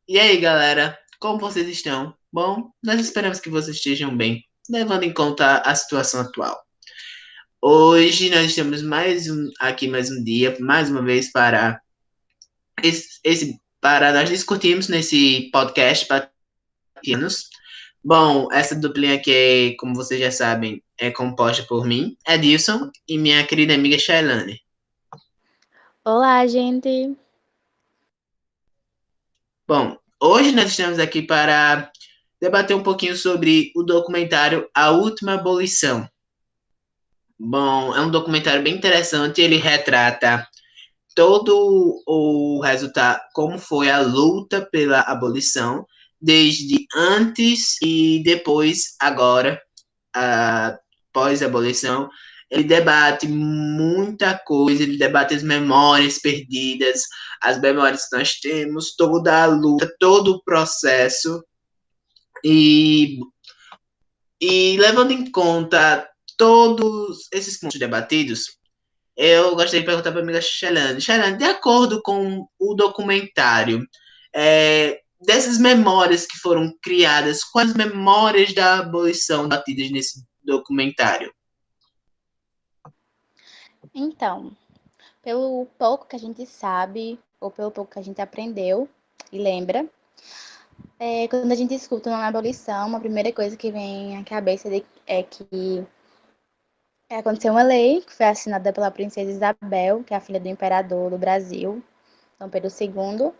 E aí, galera, como vocês estão? Bom, nós esperamos que vocês estejam bem, levando em conta a situação atual. Hoje nós estamos mais um dia, mais uma vez para nós discutirmos nesse podcast Patinos. Bom, essa duplinha aqui, como vocês já sabem, é composta por mim, Edilson, e minha querida amiga Shailane. Olá, gente. Bom, hoje nós estamos aqui para debater um pouquinho sobre o documentário A Última Abolição. Bom, é um documentário bem interessante. Ele retrata todo o resultado, como foi a luta pela abolição, desde antes e depois, agora, pós-abolição. Ele debate muita coisa, ele debate as memórias perdidas, as memórias que nós temos, toda a luta, todo o processo. E levando em conta todos esses pontos debatidos, eu gostaria de perguntar para a amiga Shelane. Shelane, de acordo com o documentário, dessas memórias que foram criadas, quais memórias da abolição batidas nesse documentário? Então, pelo pouco que a gente sabe, ou pelo pouco que a gente aprendeu e lembra, quando a gente escuta uma abolição, a primeira coisa que vem à cabeça é que aconteceu uma lei que foi assinada pela princesa Isabel, que é a filha do imperador do Brasil, Dom Pedro II,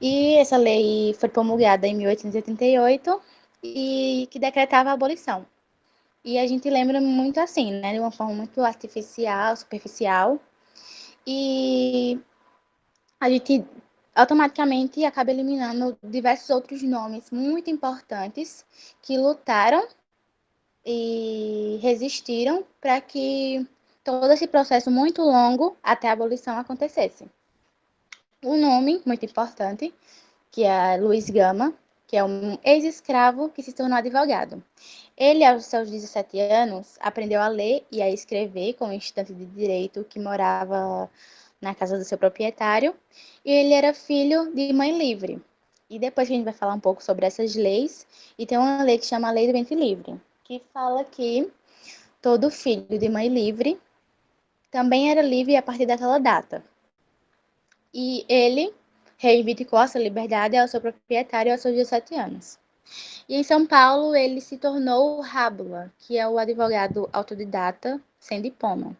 e essa lei foi promulgada em 1888 e que decretava a abolição. E a gente lembra muito assim, né, de uma forma muito artificial, superficial, e a gente automaticamente acaba eliminando diversos outros nomes muito importantes que lutaram e resistiram para que todo esse processo muito longo até a abolição acontecesse. Um nome muito importante, que é Luiz Gama, que é um ex-escravo que se tornou advogado. Ele, aos seus 17 anos, aprendeu a ler e a escrever como estudante de direito que morava na casa do seu proprietário, e ele era filho de mãe livre. E depois a gente vai falar um pouco sobre essas leis, e tem uma lei que chama a Lei do Ventre Livre, que fala que todo filho de mãe livre também era livre a partir daquela data. E ele reivindicou essa liberdade ao seu proprietário aos seus 17 anos. E em São Paulo, ele se tornou o Rábula, que é o advogado autodidata sem diploma.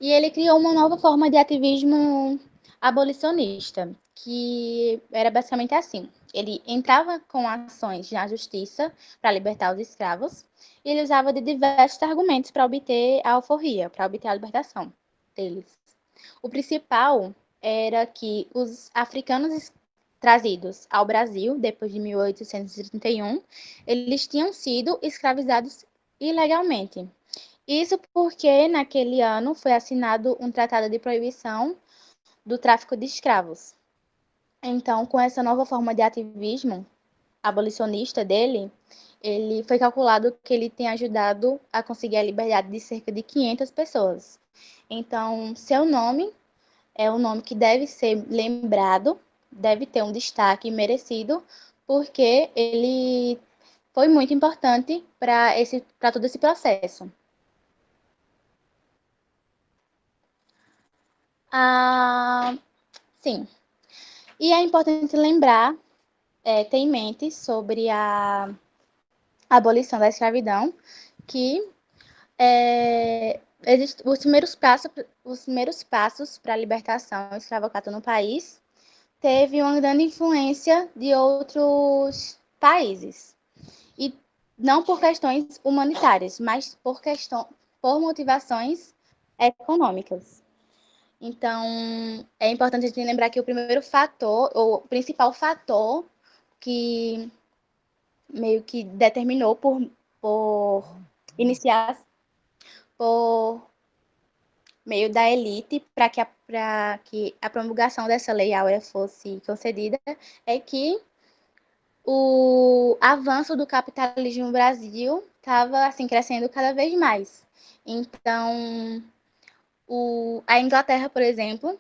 E ele criou uma nova forma de ativismo abolicionista, que era basicamente assim. Ele entrava com ações na justiça para libertar os escravos, e ele usava de diversos argumentos para obter a alforria, para obter a libertação deles. O principal era que os africanos trazidos ao Brasil depois de 1831, eles tinham sido escravizados ilegalmente. Isso porque naquele ano foi assinado um tratado de proibição do tráfico de escravos. Então, com essa nova forma de ativismo abolicionista dele, ele foi calculado que ele tem ajudado a conseguir a liberdade de cerca de 500 pessoas. Então, seu nome é um nome que deve ser lembrado, deve ter um destaque merecido, porque ele foi muito importante para todo esse processo. Ah, sim. E é importante lembrar, ter em mente sobre a abolição da escravidão, que os primeiros passos para a libertação escravocrata no país teve uma grande influência de outros países. E não por questões humanitárias, mas por motivações econômicas. Então, é importante a gente lembrar que o primeiro fator, ou o principal fator que meio que determinou por iniciar por meio da elite para que a promulgação dessa lei áurea fosse concedida é que o avanço do capitalismo no Brasil estava assim crescendo cada vez mais. Então, a Inglaterra, por exemplo,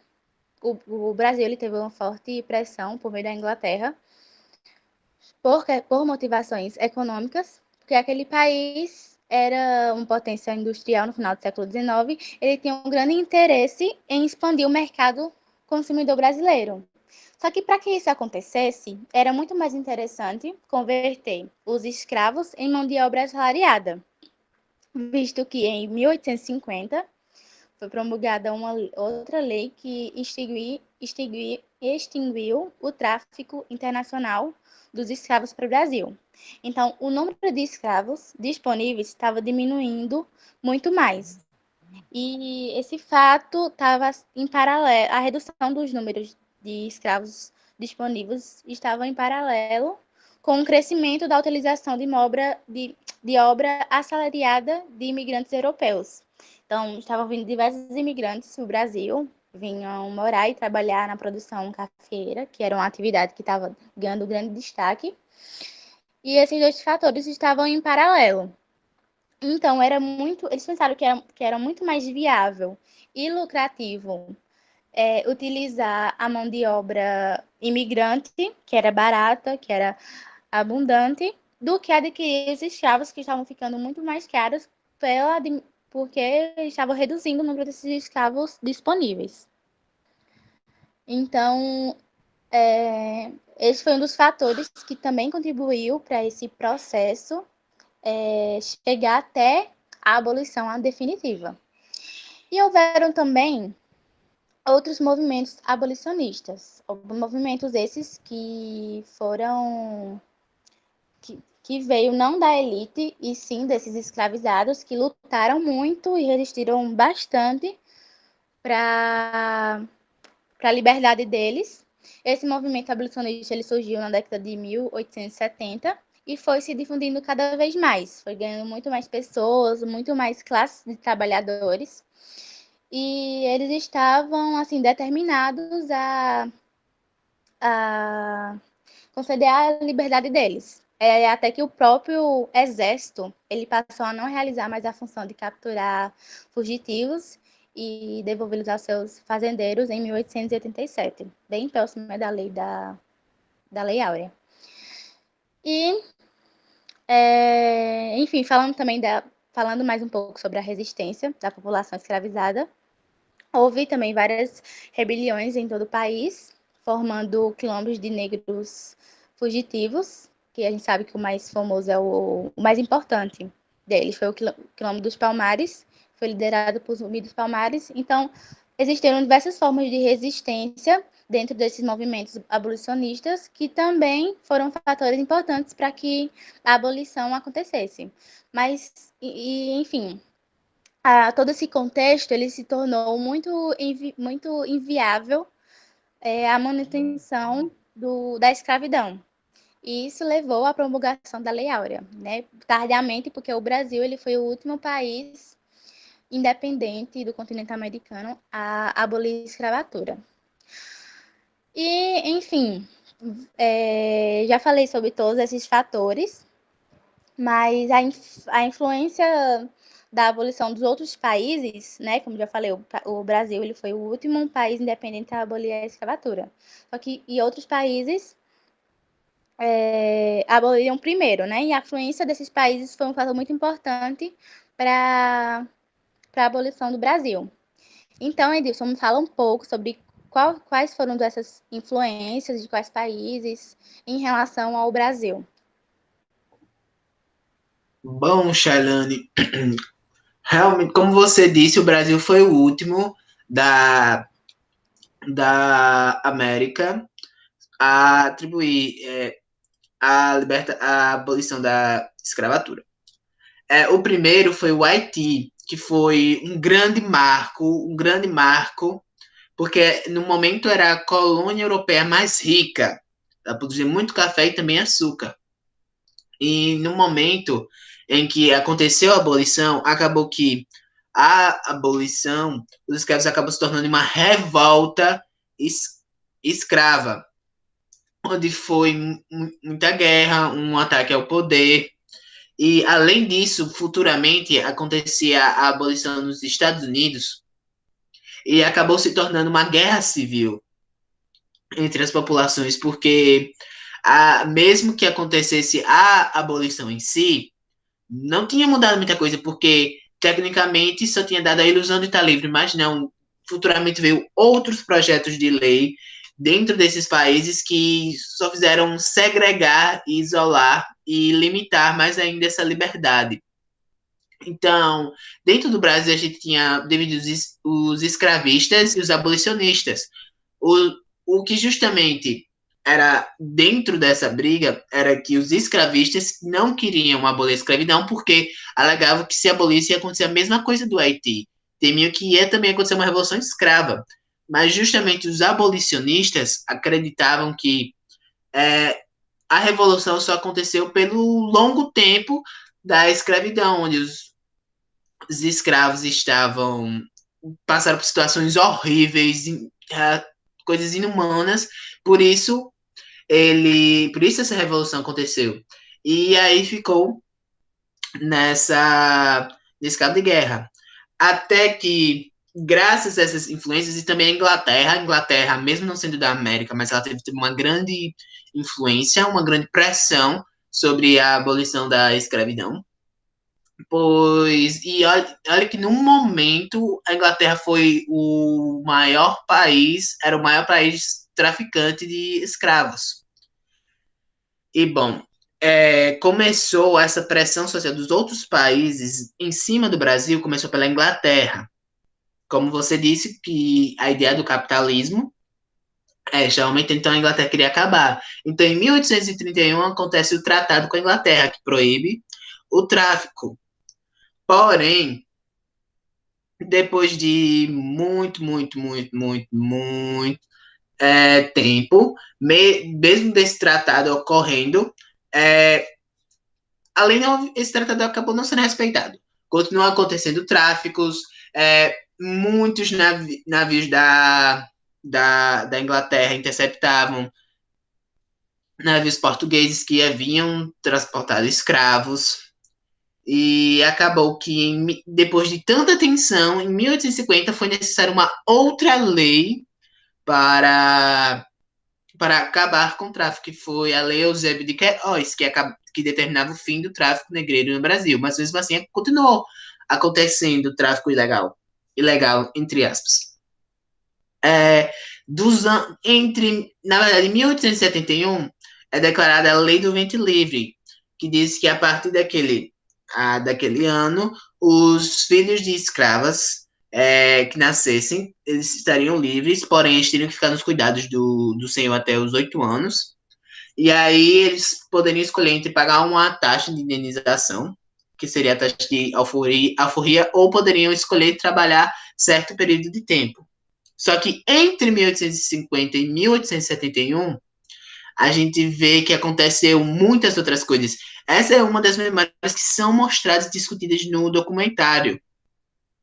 o Brasil ele teve uma forte pressão por meio da Inglaterra por motivações econômicas, porque aquele país era uma potência industrial no final do século XIX, ele tinha um grande interesse em expandir o mercado consumidor brasileiro. Só que para que isso acontecesse, era muito mais interessante converter os escravos em mão de obra assalariada, visto que em 1850 foi promulgada uma outra lei que extinguiu o tráfico internacional dos escravos para o Brasil. Então, o número de escravos disponíveis estava diminuindo muito mais. E esse fato estava em paralelo, a redução dos números de escravos disponíveis estava em paralelo com o crescimento da utilização de obra assalariada de imigrantes europeus. Então, estavam vindo diversos imigrantes para o Brasil, vinham morar e trabalhar na produção cafeeira, que era uma atividade que estava ganhando grande destaque. E esses dois fatores estavam em paralelo. Então, eles pensaram que era muito mais viável e lucrativo utilizar a mão de obra imigrante, que era barata, que era abundante, do que adquirir esses escravos que estavam ficando muito mais caros porque estavam reduzindo o número desses escravos disponíveis. Então, esse foi um dos fatores que também contribuiu para esse processo chegar até a abolição definitiva. E houveram também outros movimentos abolicionistas, movimentos esses que foram que veio não da elite, e sim desses escravizados que lutaram muito e resistiram bastante para a liberdade deles. Esse movimento abolicionista ele surgiu na década de 1870 e foi se difundindo cada vez mais, foi ganhando muito mais pessoas, muito mais classes de trabalhadores, e eles estavam assim determinados a conceder a liberdade deles. Até que o próprio exército ele passou a não realizar mais a função de capturar fugitivos e devolvê-los aos seus fazendeiros em 1887, bem próximo da Lei Áurea. E, enfim, falando mais um pouco sobre a resistência da população escravizada, houve também várias rebeliões em todo o país, formando quilombos de negros fugitivos, que a gente sabe que o mais famoso o mais importante deles foi o Quilombo dos Palmares, foi liderado por Zumbi dos Palmares. Então, existiram diversas formas de resistência dentro desses movimentos abolicionistas, que também foram fatores importantes para que a abolição acontecesse. Mas, enfim, todo esse contexto ele se tornou muito inviável a manutenção da escravidão. E isso levou à promulgação da Lei Áurea, né? Tardiamente, porque o Brasil ele foi o último país independente do continente americano a abolir a escravatura. E, enfim, já falei sobre todos esses fatores, mas a influência da abolição dos outros países, né? Como já falei, o Brasil ele foi o último país independente a abolir a escravatura. Só que e outros países aboliram primeiro, né? E a influência desses países foi um fator muito importante para a abolição do Brasil. Então, Edilson, me fala um pouco sobre quais foram essas influências de quais países em relação ao Brasil. Bom, Shailane, realmente, como você disse, o Brasil foi o último da América a atribuir a abolição da escravatura. O primeiro foi o Haiti, que foi um grande marco, porque no momento era a colônia europeia mais rica, ela produzia muito café e também açúcar. E no momento em que aconteceu a abolição, acabou que a abolição dos escravos acabou se tornando uma revolta escrava, onde foi muita guerra, um ataque ao poder. E, além disso, futuramente acontecia a abolição nos Estados Unidos e acabou se tornando uma guerra civil entre as populações, porque mesmo que acontecesse a abolição em si, não tinha mudado muita coisa, porque tecnicamente só tinha dado a ilusão de estar livre, mas não, futuramente veio outros projetos de lei dentro desses países que só fizeram segregar, isolar e limitar mais ainda essa liberdade. Então, dentro do Brasil, a gente tinha dividido os escravistas e os abolicionistas. O, o que justamente era dentro dessa briga era que os escravistas não queriam abolir a escravidão porque alegavam que se abolisse ia acontecer a mesma coisa do Haiti. Temiam que ia também acontecer uma revolução escrava. Mas justamente os abolicionistas acreditavam que é, a revolução só aconteceu pelo longo tempo da escravidão, onde os escravos estavam passaram por situações horríveis, coisas inumanas, por isso por isso essa revolução aconteceu. E aí ficou nesse cabo de guerra. Até que, graças a essas influências, e também a Inglaterra, mesmo não sendo da América, mas ela teve uma grande influência, uma grande pressão sobre a abolição da escravidão. Pois, e olha que no momento a Inglaterra foi o maior país, era o maior país traficante de escravos. E bom, começou essa pressão social dos outros países em cima do Brasil, começou pela Inglaterra. Como você disse, que a ideia do capitalismo geralmente então a Inglaterra queria acabar. Então, em 1831 acontece o tratado com a Inglaterra, que proíbe o tráfico. Porém, depois de muito tempo, mesmo desse tratado ocorrendo, é, além de esse tratado acabou não sendo respeitado. Continuam acontecendo tráficos, muitos navios da Inglaterra interceptavam navios portugueses que haviam transportado escravos. E acabou que, depois de tanta tensão, em 1850 foi necessária uma outra lei para, para acabar com o tráfico, que foi a Lei Eusébio de Queiroz, que determinava o fim do tráfico negreiro no Brasil. Mas mesmo assim, continuou acontecendo o tráfico ilegal, entre aspas. É, na verdade, em 1871, é declarada a Lei do Ventre Livre, que diz que a partir daquele ano, os filhos de escravas que nascessem, eles estariam livres, porém eles teriam que ficar nos cuidados do senhor até os 8 anos. E aí eles poderiam escolher entre pagar uma taxa de indenização, que seria a taxa de alforria, ou poderiam escolher trabalhar certo período de tempo. Só que entre 1850 e 1871, a gente vê que aconteceu muitas outras coisas. Essa é uma das memórias que são mostradas e discutidas no documentário,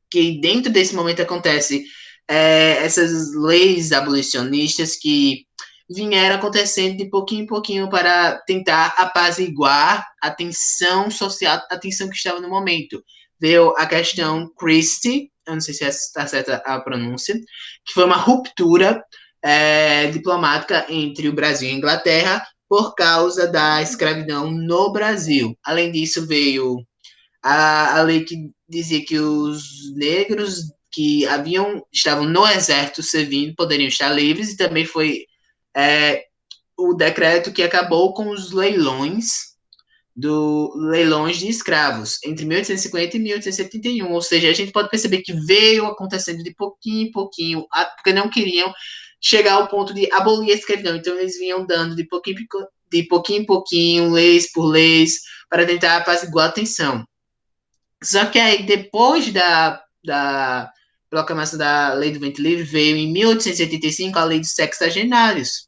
que dentro desse momento acontece essas leis abolicionistas que vieram acontecendo de pouquinho em pouquinho para tentar apaziguar a tensão social, a tensão que estava no momento. Veio a questão Christie, eu não sei se está certa a pronúncia, que foi uma ruptura diplomática entre o Brasil e a Inglaterra por causa da escravidão no Brasil. Além disso, veio a lei que dizia que os negros que estavam no exército servindo poderiam estar livres, e também foi o decreto que acabou com os leilões de escravos entre 1850 e 1871, ou seja, a gente pode perceber que veio acontecendo de pouquinho em pouquinho, porque não queriam chegar ao ponto de abolir a escravidão, então eles vinham dando de pouquinho em pouquinho, leis por leis, para tentar apaziguar a tensão. Só que aí, depois da proclamação da Lei do Ventre Livre, veio em 1885 a Lei dos Sexagenários.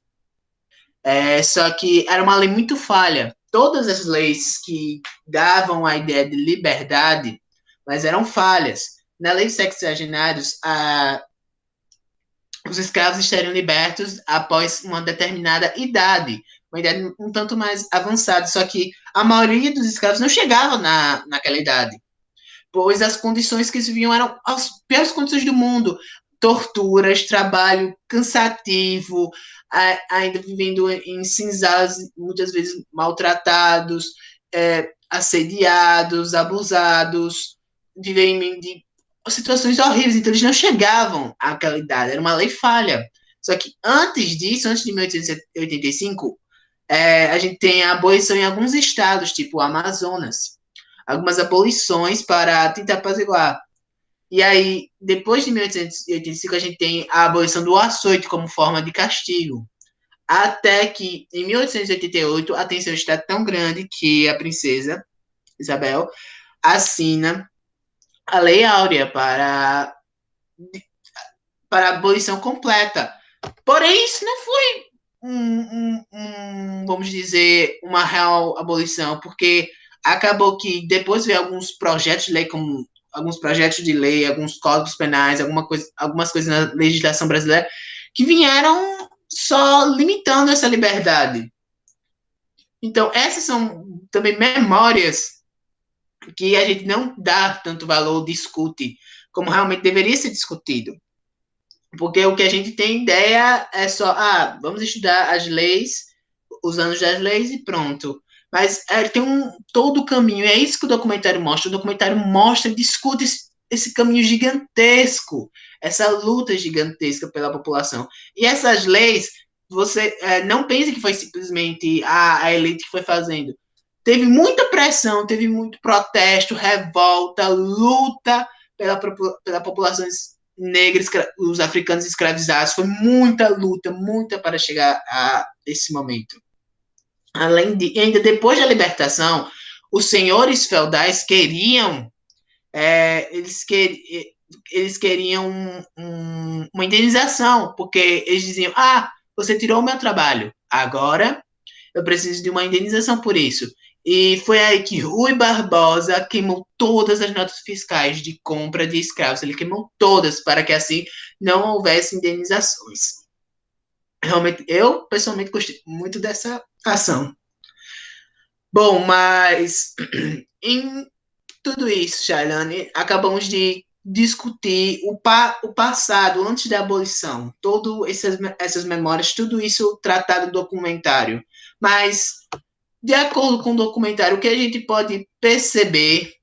Só que era uma lei muito falha. Todas as leis que davam a ideia de liberdade, mas eram falhas. Na Lei dos Sexagenários, os escravos estariam libertos após uma determinada idade, uma idade um tanto mais avançada. Só que a maioria dos escravos não chegava naquela idade, pois as condições que se viam eram as piores condições do mundo. torturas, trabalho cansativo, ainda vivendo em senzalas, muitas vezes maltratados, assediados, abusados, vivem de situações horríveis. Então, eles não chegavam àquela idade, era uma lei falha. Só que antes disso, antes de 1885, a gente tem a abolição em alguns estados, tipo o Amazonas. Algumas abolições para tentar apaziguar. E aí, depois de 1885, a gente tem a abolição do açoite como forma de castigo. Até que, em 1888, a tensão está tão grande que a princesa Isabel assina a Lei Áurea para a abolição completa. Porém, isso não foi vamos dizer, uma real abolição, porque acabou que depois veio alguns projetos de lei, como alguns projetos de lei, alguns códigos penais, algumas coisas na legislação brasileira, que vieram só limitando essa liberdade. Então, essas são também memórias que a gente não dá tanto valor, discute, como realmente deveria ser discutido. Porque o que a gente tem ideia é só, vamos estudar as leis, os anos das leis e pronto. Mas tem todo o caminho, é isso que o documentário mostra. O documentário mostra, discute esse caminho gigantesco, essa luta gigantesca pela população. E essas leis, você não pense que foi simplesmente a elite que foi fazendo. Teve muita pressão, teve muito protesto, revolta, luta pela população negros, os africanos escravizados. Foi muita luta, muita para chegar a esse momento. Além de, ainda depois da libertação, os senhores feudais queriam, eles queriam uma indenização, porque eles diziam, você tirou o meu trabalho, agora eu preciso de uma indenização por isso. E foi aí que Rui Barbosa queimou todas as notas fiscais de compra de escravos. Ele queimou todas para que assim não houvesse indenizações. Realmente, eu pessoalmente gostei muito dessa ação. Bom, mas em tudo isso, Shailane, acabamos de discutir o passado antes da abolição, todas essas memórias, tudo isso tratado no documentário. Mas de acordo com o documentário, o que a gente pode perceber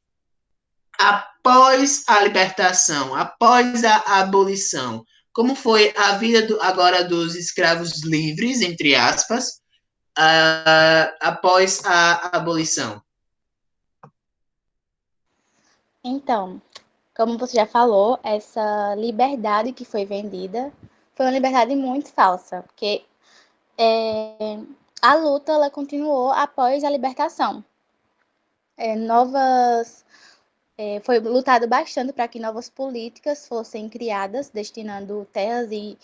após a libertação, após a abolição, como foi a vida agora dos escravos livres, entre aspas, após a abolição? Então, como você já falou, essa liberdade que foi vendida foi uma liberdade muito falsa, porque a luta ela continuou após a libertação. Foi lutado bastante para que novas políticas fossem criadas, destinando terras e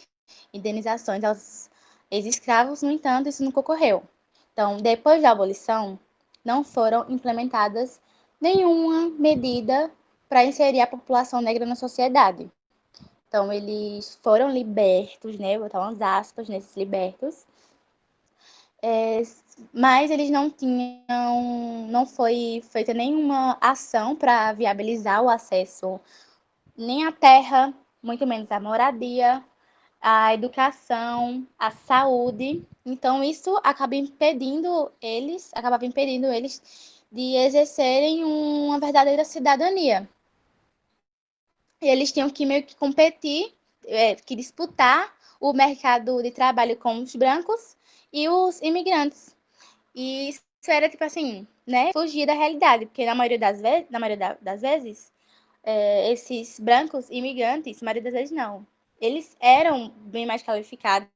indenizações aos ex-escravos. No entanto, isso nunca ocorreu. Então, depois da abolição, não foram implementadas nenhuma medida para inserir a população negra na sociedade. Então, eles foram libertos, né? Vou botar umas aspas nesses libertos. Mas eles não foi feita nenhuma ação para viabilizar o acesso nem à terra, muito menos à moradia, à educação, à saúde. Então, isso acabava impedindo eles de exercerem uma verdadeira cidadania. E eles tinham que meio que competir, que disputar o mercado de trabalho com os brancos e os imigrantes. E isso era, tipo assim, né, fugir da realidade, porque na maioria das vezes, esses brancos imigrantes, na maioria das vezes não, eles eram bem mais qualificados,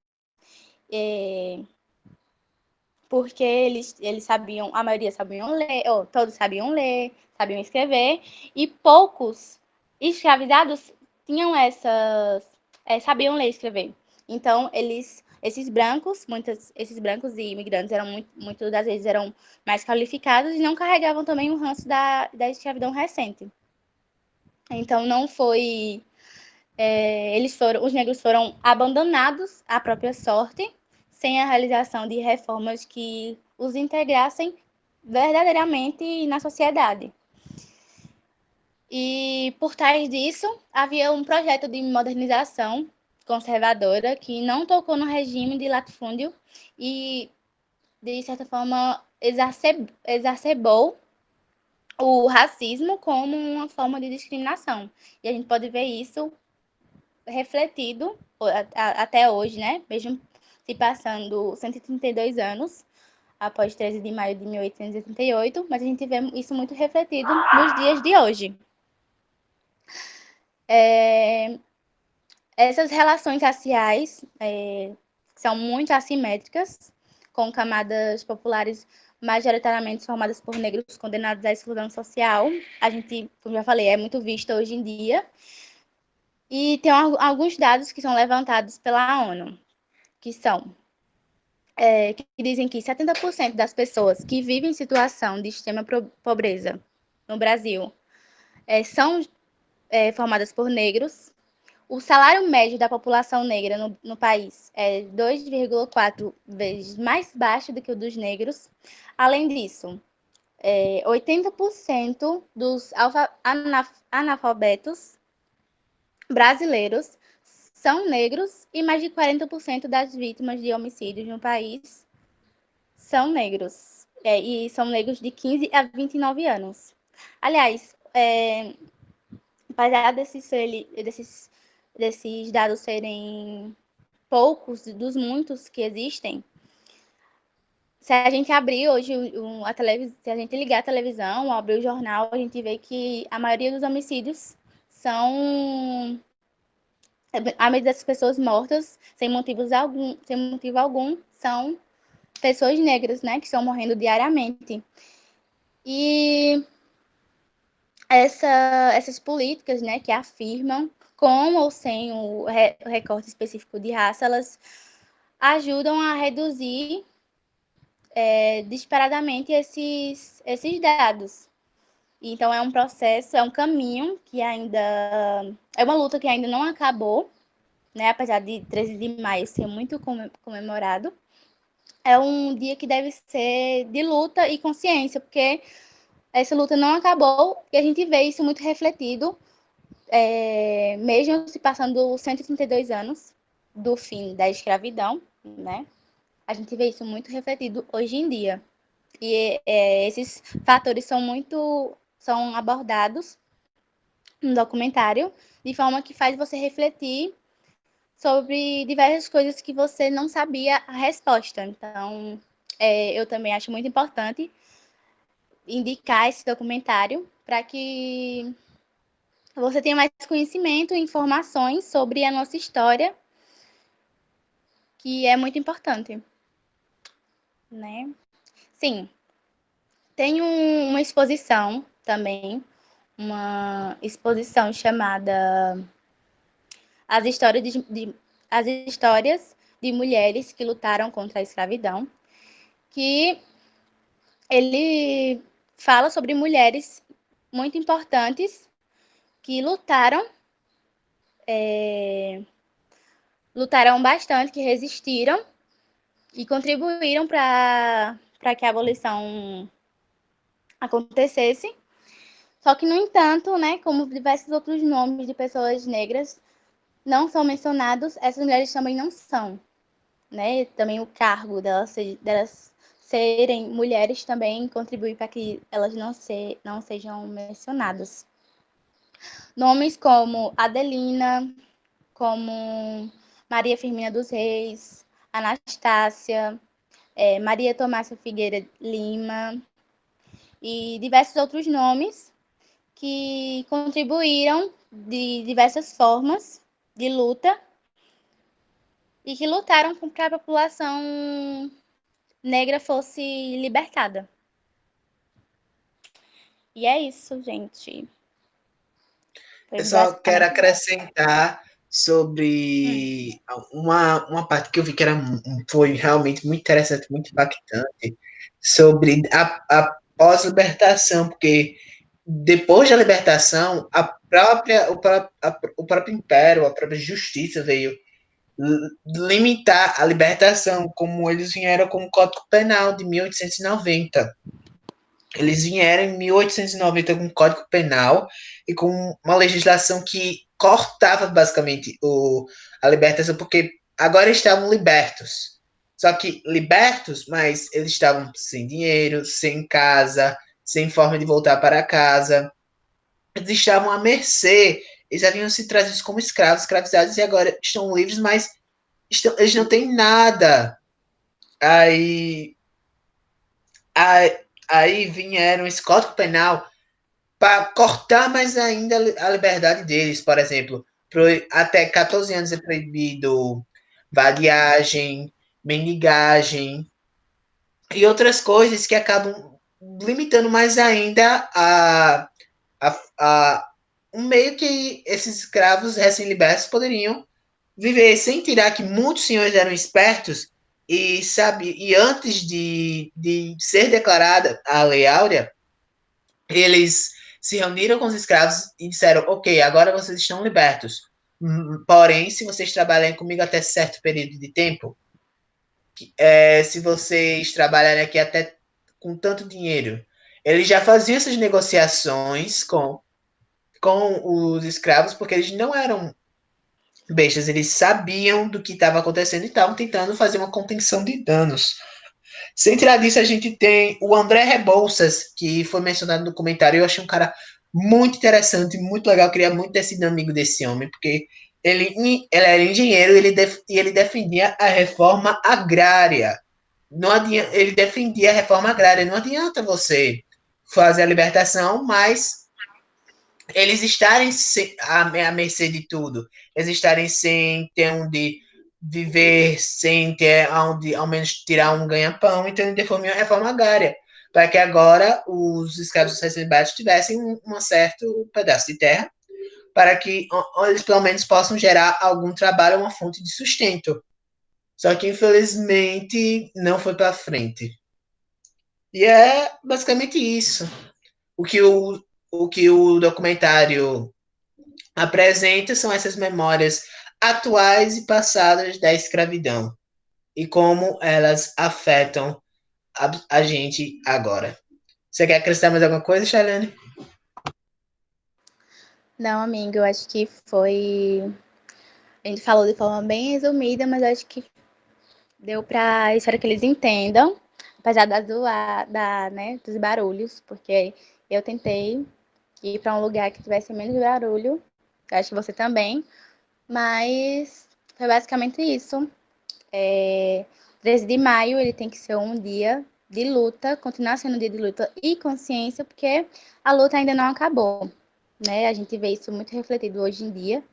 porque eles sabiam, a maioria sabiam ler, ou todos sabiam ler, sabiam escrever, e poucos escravizados tinham sabiam ler e escrever. Então, esses brancos e imigrantes eram muito das vezes eram mais qualificados e não carregavam também o ranço da escravidão recente. Então, não foi... os negros foram abandonados à própria sorte, sem a realização de reformas que os integrassem verdadeiramente na sociedade. E por trás disso, havia um projeto de modernização conservadora que não tocou no regime de latifúndio e, de certa forma, exacerbou o racismo como uma forma de discriminação. E a gente pode ver isso refletido até hoje, né? Mesmo se passando 132 anos após 13 de maio de 1888, mas a gente vê isso muito refletido nos dias de hoje. Essas relações raciais são muito assimétricas, com camadas populares majoritariamente formadas por negros condenados à exclusão social. A gente, como já falei, é muito vista hoje em dia. E tem alguns dados que são levantados pela ONU, que são que dizem que 70% das pessoas que vivem em situação de extrema pobreza no Brasil são formadas por negros. O salário médio da população negra no país é 2,4 vezes mais baixo do que o dos negros. Além disso, 80% dos analfabetos brasileiros são negros e mais de 40% das vítimas de homicídios no país são negros. E são negros de 15 a 29 anos. Aliás, apesar desses dados serem poucos dos muitos que existem, se a gente abrir hoje se a gente ligar a televisão ou abrir o jornal, a gente vê que a maioria dos homicídios são a maioria das pessoas mortas sem motivo algum são pessoas negras, né, que estão morrendo diariamente. E essas políticas, né, que afirmam, com ou sem o recorte específico de raça, elas ajudam a reduzir disparadamente esses dados. Então, é um processo, é um caminho que ainda... É uma luta que ainda não acabou, né, apesar de 13 de maio ser muito comemorado. É um dia que deve ser de luta e consciência, porque essa luta não acabou e a gente vê isso muito refletido, mesmo se passando 132 anos do fim da escravidão, né? A gente vê isso muito refletido hoje em dia. E esses fatores são abordados no documentário de forma que faz você refletir sobre diversas coisas que você não sabia a resposta. Então, eu também acho muito importante indicar esse documentário para que você tenha mais conhecimento e informações sobre a nossa história, que é muito importante, né? Sim, tem uma exposição também, uma exposição chamada As Histórias de Mulheres que Lutaram contra a Escravidão, que ele fala sobre mulheres muito importantes que lutaram bastante, que resistiram e contribuíram para que a abolição acontecesse. Só que, no entanto, né, como diversos outros nomes de pessoas negras não são mencionados, essas mulheres também não são. Né? Também o cargo delas serem mulheres também contribui para que elas não sejam mencionadas. Nomes como Adelina, como Maria Firmina dos Reis, Anastácia, Maria Tomásia Figueira Lima e diversos outros nomes que contribuíram de diversas formas de luta e que lutaram para que a população negra fosse libertada. E é isso, gente. Foi Eu só quero basicamente... acrescentar sobre uma parte que eu vi que foi realmente muito interessante, muito impactante, sobre a pós-libertação, porque depois da libertação, o próprio império, a própria justiça veio limitar a libertação, como eles vieram com o Código Penal de 1890. Eles vieram em 1890 com um Código Penal e com uma legislação que cortava basicamente a libertação, porque agora estavam libertos. Só que libertos, mas eles estavam sem dinheiro, sem casa, sem forma de voltar para casa. Eles estavam à mercê. Eles haviam se trazidos como escravos, escravizados, e agora estão livres, mas eles não têm nada. Aí, aí, aí vieram esse Código Penal para cortar mais ainda a liberdade deles. Por exemplo, até 14 anos é proibido vadiagem, mendigagem e outras coisas que acabam limitando mais ainda a um meio que esses escravos recém-libertos poderiam viver, sem tirar que muitos senhores eram espertos e sabe, e antes de ser declarada a Lei Áurea, eles se reuniram com os escravos e disseram: ok, agora vocês estão libertos. Porém, se vocês trabalharem comigo até certo período de tempo, se vocês trabalharem aqui até com tanto dinheiro, eles já faziam essas negociações com os escravos, porque eles não eram bestas, eles sabiam do que estava acontecendo e estavam tentando fazer uma contenção de danos. Sem tirar disso, a gente tem o André Rebouças, que foi mencionado no comentário. Eu achei um cara muito interessante, muito legal. Eu queria muito ter sido amigo desse homem, porque ele era engenheiro e ele defendia a reforma agrária. Não adianta, ele defendia a reforma agrária. Não adianta você fazer a libertação, mas eles estarem à mercê de tudo. Eles estarem sem ter onde viver, sem ter onde ao menos tirar um ganha-pão, então ele reformou a reforma agrária, para que agora os escravos recém-libertos tivessem um certo pedaço de terra, para que eles pelo menos possam gerar algum trabalho, uma fonte de sustento. Só que infelizmente não foi para frente. E é basicamente isso. O que o que o documentário apresenta são essas memórias atuais e passadas da escravidão e como elas afetam a gente agora. Você quer acrescentar mais alguma coisa, Charlene? Não, amigo, eu acho que foi. A gente falou de forma bem resumida, mas acho que deu para espero que eles entendam, apesar né, dos barulhos, porque eu tentei ir para um lugar que tivesse menos barulho, eu acho que você também, mas foi basicamente isso. 13 de maio ele tem que ser um dia de luta, continuar sendo um dia de luta e consciência, porque a luta ainda não acabou, né? A gente vê isso muito refletido hoje em dia.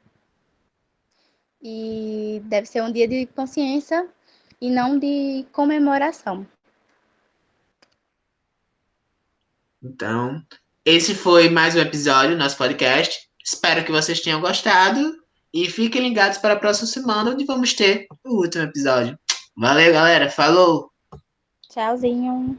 E deve ser um dia de consciência e não de comemoração. Então, esse foi mais um episódio do nosso podcast. Espero que vocês tenham gostado e fiquem ligados para a próxima semana, onde vamos ter o último episódio. Valeu, galera. Falou! Tchauzinho.